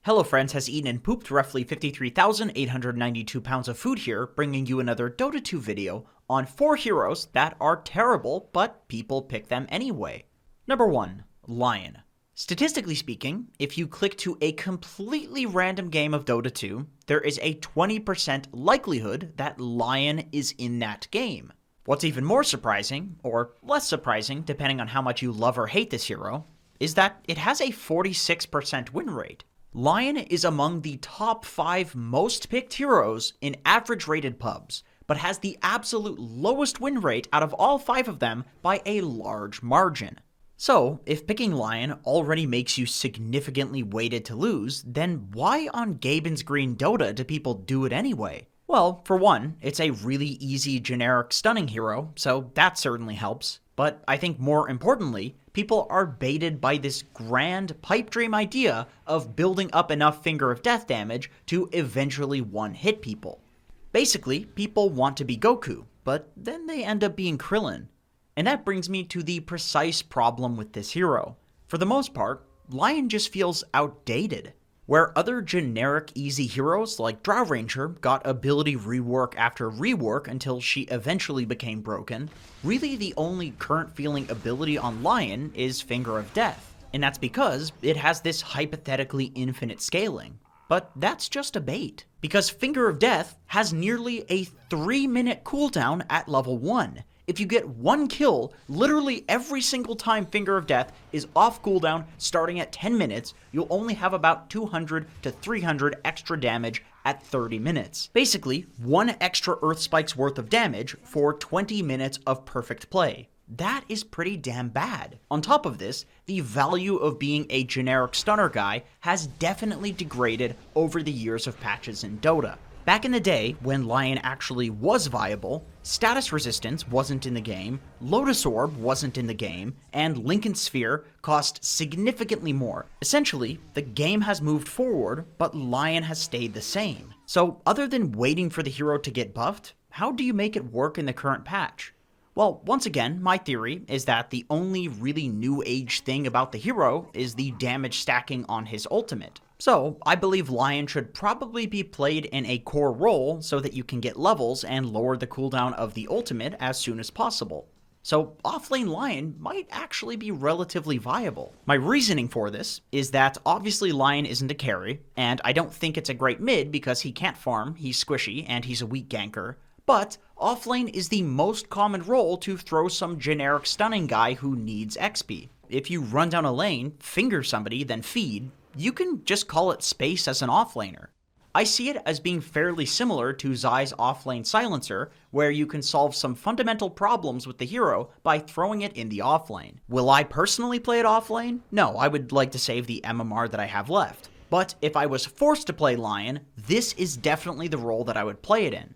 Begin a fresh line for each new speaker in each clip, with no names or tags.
HelloFriends has eaten and pooped roughly 53,892 pounds of food here, bringing you another Dota 2 video on 4 heroes that are terrible, but people pick them anyway. Number 1. Lion. Statistically speaking, if you click to a completely random game of Dota 2, there is a 20% likelihood that Lion is in that game. What's even more surprising, or less surprising depending on how much you love or hate this hero, is that it has a 46% win rate. Lion is among the top 5 most picked heroes in average rated pubs, but has the absolute lowest win rate out of all 5 of them by a large margin. So, if picking Lion already makes you significantly weighted to lose, then why on Gaben's Green Dota do people do it anyway? Well, for one, it's a really easy generic stunning hero, so that certainly helps. But I think more importantly, people are baited by this grand pipe dream idea of building up enough Finger of Death damage to eventually one-hit people. Basically, people want to be Goku, but then they end up being Krillin. And that brings me to the precise problem with this hero. For the most part, Lion just feels outdated. Where other generic easy heroes like Drow Ranger got ability rework after rework until she eventually became broken, really the only current feeling ability on Lion is Finger of Death, and that's because it has this hypothetically infinite scaling. But that's just a bait, because Finger of Death has nearly a 3-minute cooldown at level 1. If you get 1 kill, literally every single time Finger of Death is off cooldown starting at 10 minutes, you'll only have about 200 to 300 extra damage at 30 minutes. Basically, 1 extra Earth Spike's worth of damage for 20 minutes of perfect play. That is pretty damn bad. On top of this, the value of being a generic stunner guy has definitely degraded over the years of patches in Dota. Back in the day, when Lion actually was viable, Status Resistance wasn't in the game, Lotus Orb wasn't in the game, and Lincoln Sphere cost significantly more. Essentially, the game has moved forward, but Lion has stayed the same. So other than waiting for the hero to get buffed, how do you make it work in the current patch? Well, once again, my theory is that the only really new age thing about the hero is the damage stacking on his ultimate. So, I believe Lion should probably be played in a core role so that you can get levels and lower the cooldown of the ultimate as soon as possible. So, offlane Lion might actually be relatively viable. My reasoning for this is that obviously Lion isn't a carry, and I don't think it's a great mid because he can't farm, he's squishy, and he's a weak ganker. But offlane is the most common role to throw some generic stunning guy who needs XP. If you run down a lane, finger somebody, then feed, you can just call it space as an offlaner. I see it as being fairly similar to Zai's offlane silencer, where you can solve some fundamental problems with the hero by throwing it in the offlane. Will I personally play it offlane? No, I would like to save the MMR that I have left. But if I was forced to play Lion, this is definitely the role that I would play it in.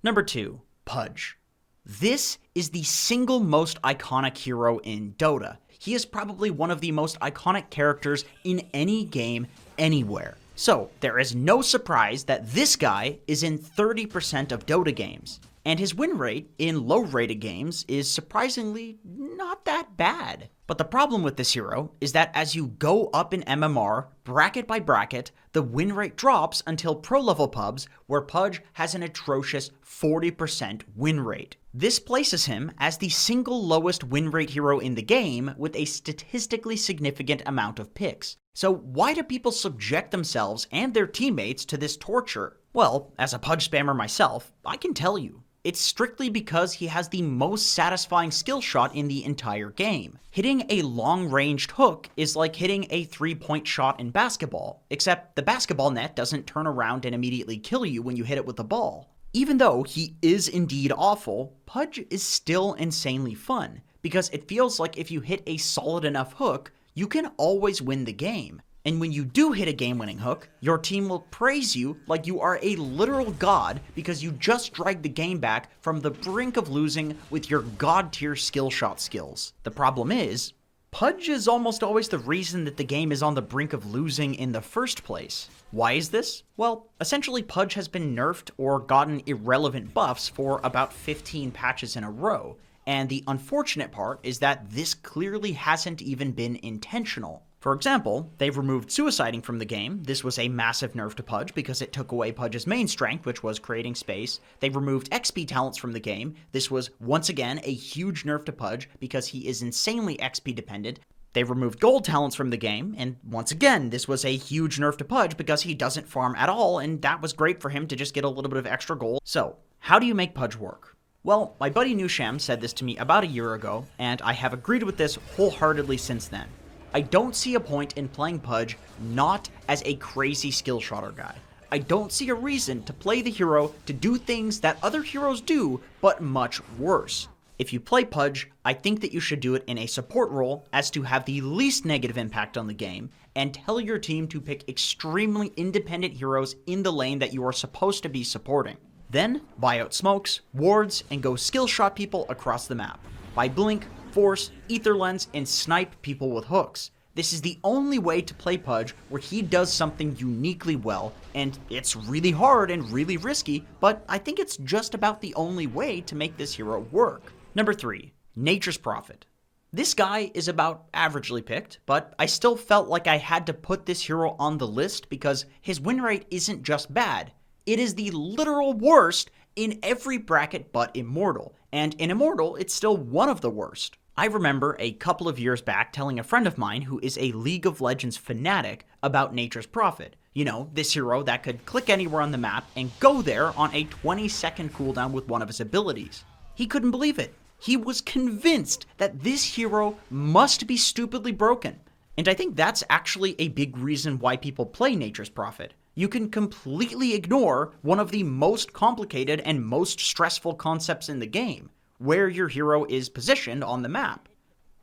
Number 2. Pudge. This is the single most iconic hero in Dota. He is probably one of the most iconic characters in any game anywhere. So, there is no surprise that this guy is in 30% of Dota games. And his win rate in low-rated games is surprisingly not that bad. But the problem with this hero is that as you go up in MMR, bracket by bracket, the win rate drops until pro-level pubs, where Pudge has an atrocious 40% win rate. This places him as the single lowest win rate hero in the game with a statistically significant amount of picks. So why do people subject themselves and their teammates to this torture? Well, as a Pudge spammer myself, I can tell you. It's strictly because he has the most satisfying skill shot in the entire game. Hitting a long-ranged hook is like hitting a 3-point shot in basketball, except the basketball net doesn't turn around and immediately kill you when you hit it with the ball. Even though he is indeed awful, Pudge is still insanely fun, because it feels like if you hit a solid enough hook, you can always win the game. And when you do hit a game-winning hook, your team will praise you like you are a literal god because you just dragged the game back from the brink of losing with your god-tier skill shot skills. The problem is, Pudge is almost always the reason that the game is on the brink of losing in the first place. Why is this? Well, essentially Pudge has been nerfed or gotten irrelevant buffs for about 15 patches in a row, and the unfortunate part is that this clearly hasn't even been intentional. For example, they've removed suiciding from the game. This was a massive nerf to Pudge because it took away Pudge's main strength, which was creating space. They've removed XP talents from the game. This was, once again, a huge nerf to Pudge because he is insanely XP dependent. They've removed gold talents from the game, and once again, this was a huge nerf to Pudge because he doesn't farm at all, and that was great for him to just get a little bit of extra gold. So, how do you make Pudge work? Well, my buddy Nusham said this to me about a year ago, and I have agreed with this wholeheartedly since then. I don't see a point in playing Pudge not as a crazy skill shotter guy. I don't see a reason to play the hero to do things that other heroes do, but much worse. If you play Pudge, I think that you should do it in a support role as to have the least negative impact on the game, and tell your team to pick extremely independent heroes in the lane that you are supposed to be supporting. Then, buy out smokes, wards, and go skill shot people across the map. Buy blink, force, ether lens, and snipe people with hooks. This is the only way to play Pudge where he does something uniquely well, and it's really hard and really risky, but I think it's just about the only way to make this hero work. Number 3, Nature's Prophet. This guy is about averagely picked, but I still felt like I had to put this hero on the list because his win rate isn't just bad. It is the literal worst in every bracket but Immortal, and in Immortal, it's still one of the worst. I remember a couple of years back telling a friend of mine who is a League of Legends fanatic about Nature's Prophet. You know, this hero that could click anywhere on the map and go there on a 20-second cooldown with one of his abilities. He couldn't believe it. He was convinced that this hero must be stupidly broken. And I think that's actually a big reason why people play Nature's Prophet. You can completely ignore one of the most complicated and most stressful concepts in the game, where your hero is positioned on the map.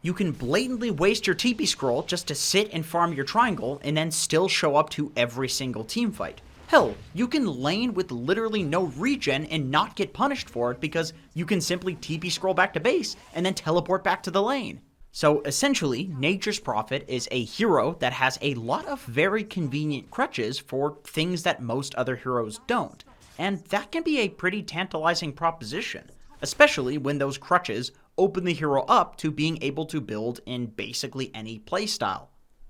You can blatantly waste your TP scroll just to sit and farm your triangle and then still show up to every single team fight. Hell, you can lane with literally no regen and not get punished for it because you can simply TP scroll back to base and then teleport back to the lane. So essentially, Nature's Prophet is a hero that has a lot of very convenient crutches for things that most other heroes don't, and that can be a pretty tantalizing proposition, especially when those crutches open the hero up to being able to build in basically any playstyle.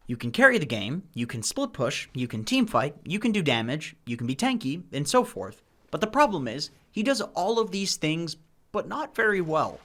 You can carry the game, you can split push, you can teamfight, you can do damage, you can be tanky, and so forth. But the problem is, he does all of these things, but not very well.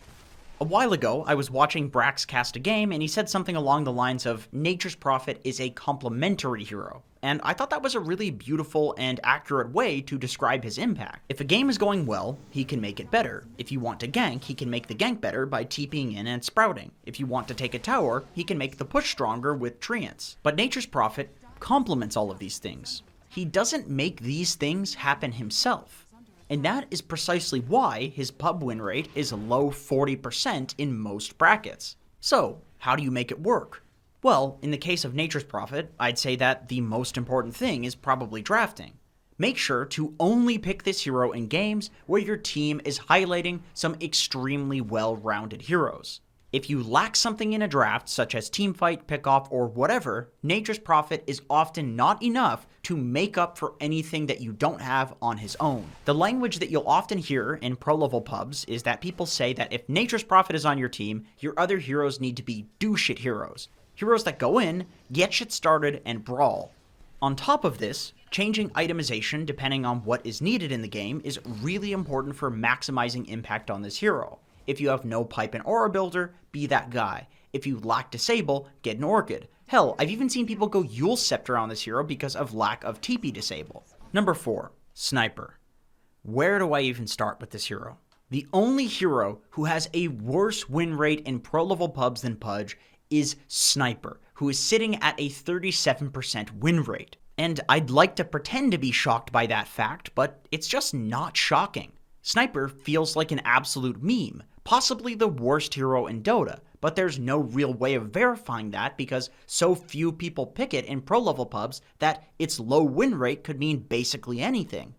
A while ago, I was watching Brax cast a game, and he said something along the lines of, Nature's Prophet is a complementary hero. And I thought that was a really beautiful and accurate way to describe his impact. If a game is going well, he can make it better. If you want to gank, he can make the gank better by TPing in and sprouting. If you want to take a tower, he can make the push stronger with treants. But Nature's Prophet complements all of these things. He doesn't make these things happen himself. And that is precisely why his pub win rate is low 40% in most brackets. So, how do you make it work? Well, in the case of Nature's Prophet, I'd say that the most important thing is probably drafting. Make sure to only pick this hero in games where your team is highlighting some extremely well-rounded heroes. If you lack something in a draft, such as teamfight, pickoff, or whatever, Nature's Prophet is often not enough to make up for anything that you don't have on his own. The language that you'll often hear in pro-level pubs is that people say that if Nature's Prophet is on your team, your other heroes need to be do-shit heroes. Heroes that go in, get shit started, and brawl. On top of this, changing itemization depending on what is needed in the game is really important for maximizing impact on this hero. If you have no pipe and aura builder, be that guy. If you lack disable, get an orchid. Hell, I've even seen people go Yule Scepter on this hero because of lack of TP disable. Number 4, Sniper. Where do I even start with this hero? The only hero who has a worse win rate in pro-level pubs than Pudge is Sniper, who is sitting at a 37% win rate. And I'd like to pretend to be shocked by that fact, but it's just not shocking. Sniper feels like an absolute meme, possibly the worst hero in Dota, but there's no real way of verifying that because so few people pick it in pro-level pubs that its low win rate could mean basically anything.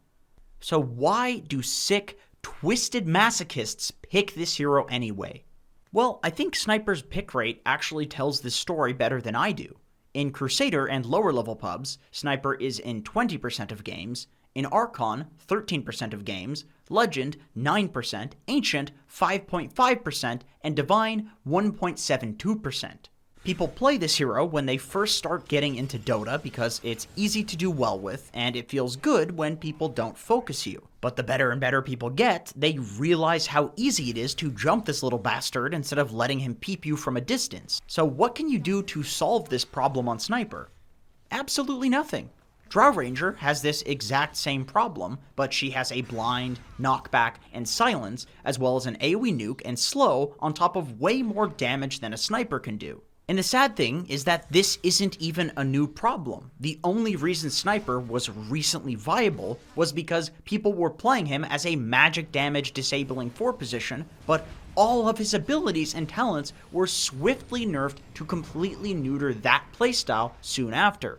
So why do sick, twisted masochists pick this hero anyway? Well, I think Sniper's pick rate actually tells this story better than I do. In Crusader and lower level pubs, Sniper is in 20% of games, in Archon, 13% of games, Legend, 9%, Ancient, 5.5%, and Divine, 1.72%. People play this hero when they first start getting into Dota because it's easy to do well with, and it feels good when people don't focus you. But the better and better people get, they realize how easy it is to jump this little bastard instead of letting him peep you from a distance. So what can you do to solve this problem on Sniper? Absolutely nothing. Drow Ranger has this exact same problem, but she has a blind, knockback, and silence, as well as an AoE nuke and slow on top of way more damage than a sniper can do. And the sad thing is that this isn't even a new problem. The only reason Sniper was recently viable was because people were playing him as a magic damage disabling 4 position, but all of his abilities and talents were swiftly nerfed to completely neuter that playstyle soon after.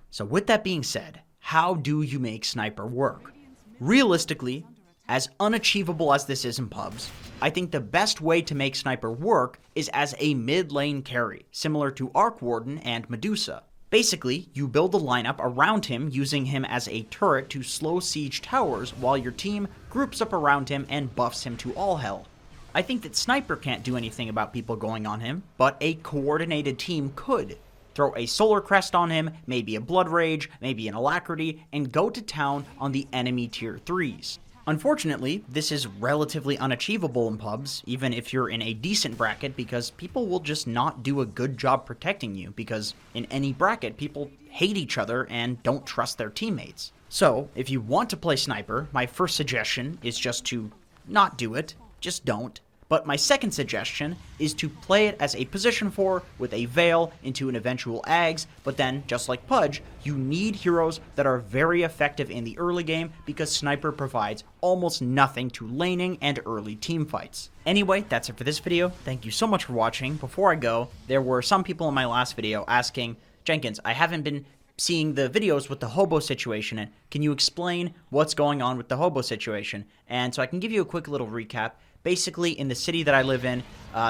So with that being said, how do you make Sniper work? Realistically, as unachievable as this is in pubs, I think the best way to make Sniper work is as a mid-lane carry, similar to Arc Warden and Medusa. Basically, you build a lineup around him using him as a turret to slow siege towers while your team groups up around him and buffs him to all hell. I think that Sniper can't do anything about people going on him, but a coordinated team could. Throw a Solar Crest on him, maybe a Blood Rage, maybe an Alacrity, and go to town on the enemy tier 3s. Unfortunately, this is relatively unachievable in pubs, even if you're in a decent bracket, because people will just not do a good job protecting you, because in any bracket, people hate each other and don't trust their teammates. So, if you want to play Sniper, my first suggestion is just to not do it, just don't. But my second suggestion is to play it as a position 4 with a Veil into an eventual Ags, but then, just like Pudge, you need heroes that are very effective in the early game because Sniper provides almost nothing to laning and early team fights. Anyway, that's it for this video. Thank you so much for watching. Before I go, there were some people in my last video asking, Jenkins, I haven't been seeing the videos with the hobo situation, and can you explain what's going on with the hobo situation? And so I can give you a quick little recap. Basically, in the city that I live in,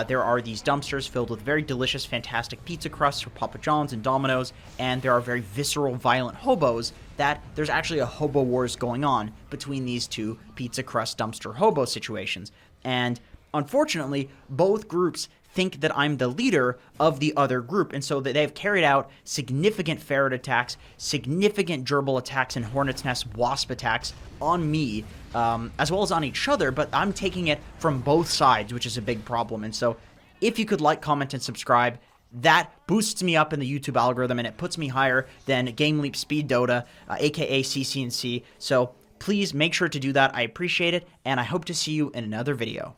there are these dumpsters filled with very delicious, fantastic pizza crusts for Papa John's and Domino's, and there are very visceral, violent hobos that there's actually a hobo wars going on between these two pizza crust dumpster hobo situations. And unfortunately, both groups think that I'm the leader of the other group, and so that they've carried out significant ferret attacks, significant gerbil attacks, and hornet's nest wasp attacks on me, as well as on each other, but I'm taking it from both sides, which is a big problem. And so if you could like, comment, and subscribe, that boosts me up in the YouTube algorithm, and it puts me higher than Game Leap Speed Dota, aka CCNC. So please make sure to do that. I appreciate it, and I hope to see you in another video.